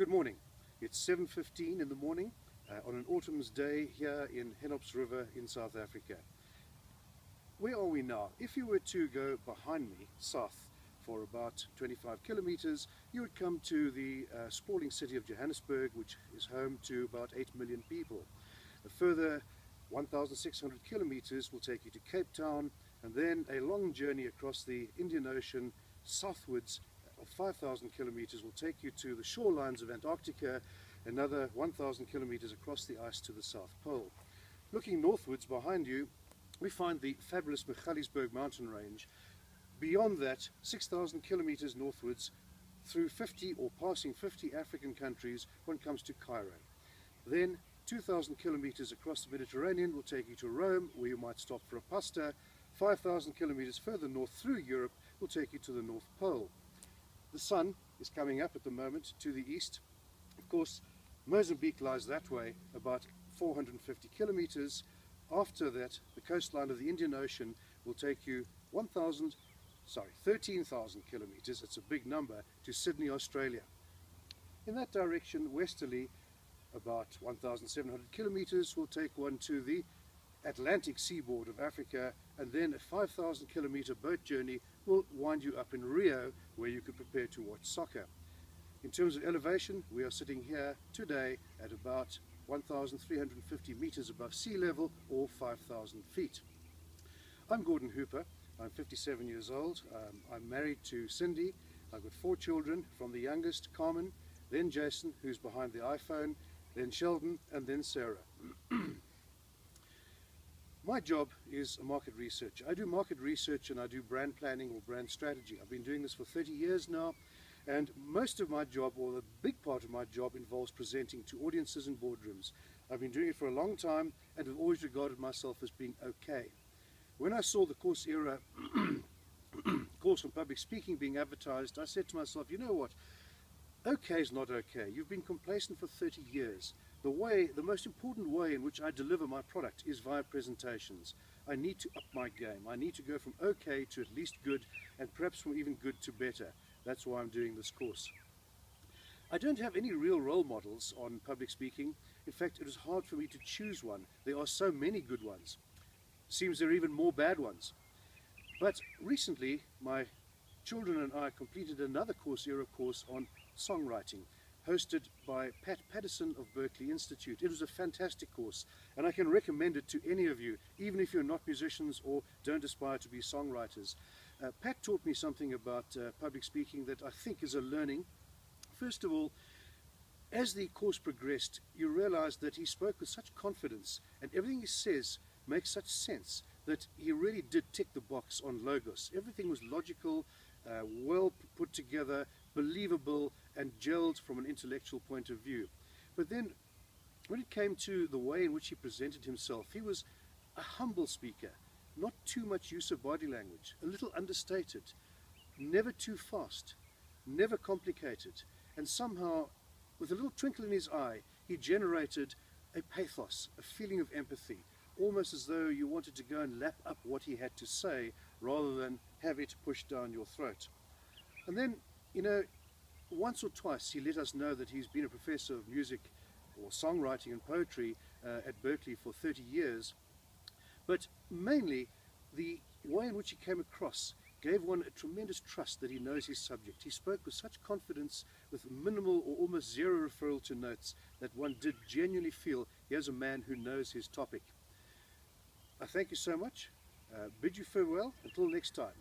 Good morning. It's 7:15 in the morning on an autumn's day here in Henops River in South Africa. Where are we now? If you were to go behind me south for about 25 kilometers, you would come to the sprawling city of Johannesburg, which is home to about 8 million people. A further 1,600 kilometers will take you to Cape Town, and then a long journey across the Indian Ocean southwards of 5,000 kilometers will take you to the shorelines of Antarctica, another 1,000 kilometers across the ice to the South Pole. Looking northwards behind you, we find the fabulous Magaliesberg mountain range. Beyond that, 6,000 kilometers northwards, through 50 or passing 50 African countries, one comes to Cairo. Then 2,000 kilometers across the Mediterranean will take you to Rome, where you might stop for a pasta. 5,000 kilometers further north through Europe will take you to the North Pole. The sun is coming up at the moment to the east. Of course, Mozambique lies that way, about 450 kilometers. After that, the coastline of the Indian Ocean will take you 13,000 kilometers, it's a big number, to Sydney, Australia. In that direction, westerly, about 1,700 kilometers will take one to the Atlantic seaboard of Africa, and then a 5,000 kilometer boat journey will wind you up in Rio, where you could prepare to watch soccer. In terms of elevation, we are sitting here today at about 1,350 meters above sea level, or 5,000 feet. I'm Gordon Hooper. I'm 57 years old. I'm married to Cindy. I've got 4 children, from the youngest, Carmen, then Jason, who's behind the iPhone, then Sheldon, and then Sarah. My job is a market researcher. I do market research and I do brand planning or brand strategy. I've been doing this for 30 years now, and most of my job, or a big part of my job, involves presenting to audiences in boardrooms. I've been doing it for a long time and have always regarded myself as being okay. When I saw the Coursera course on public speaking being advertised, I said to myself, you know what, okay is not okay. You've been complacent for 30 years. The most important way in which I deliver my product is via presentations. I need to up my game. I need to go from okay to at least good, and perhaps from even good to better. That's why I'm doing this course. I don't have any real role models on public speaking. In fact, it is hard for me to choose one. There are so many good ones. Seems there are even more bad ones. But recently, my children and I completed another Coursera course on songwriting, hosted by Pat Paddison of Berkeley Institute. It was a fantastic course, and I can recommend it to any of you, even if you're not musicians or don't aspire to be songwriters. Pat taught me something about public speaking that I think is a learning. First of all, as the course progressed, you realize that he spoke with such confidence, and everything he says makes such sense that he really did tick the box on logos. Everything was logical, well put together, believable, and gelled from an intellectual point of view. But then, when it came to the way in which he presented himself, he was a humble speaker, not too much use of body language, a little understated, never too fast, never complicated, and somehow, with a little twinkle in his eye, he generated a pathos, a feeling of empathy, almost as though you wanted to go and lap up what he had to say rather than have it pushed down your throat. And then, you know, once or twice he let us know that he's been a professor of music or songwriting and poetry at Berkeley for 30 years. But mainly, the way in which he came across gave one a tremendous trust that he knows his subject. He spoke with such confidence, with minimal or almost zero referral to notes, that one did genuinely feel here's a man who knows his topic. I thank you so much. Bid you farewell until next time.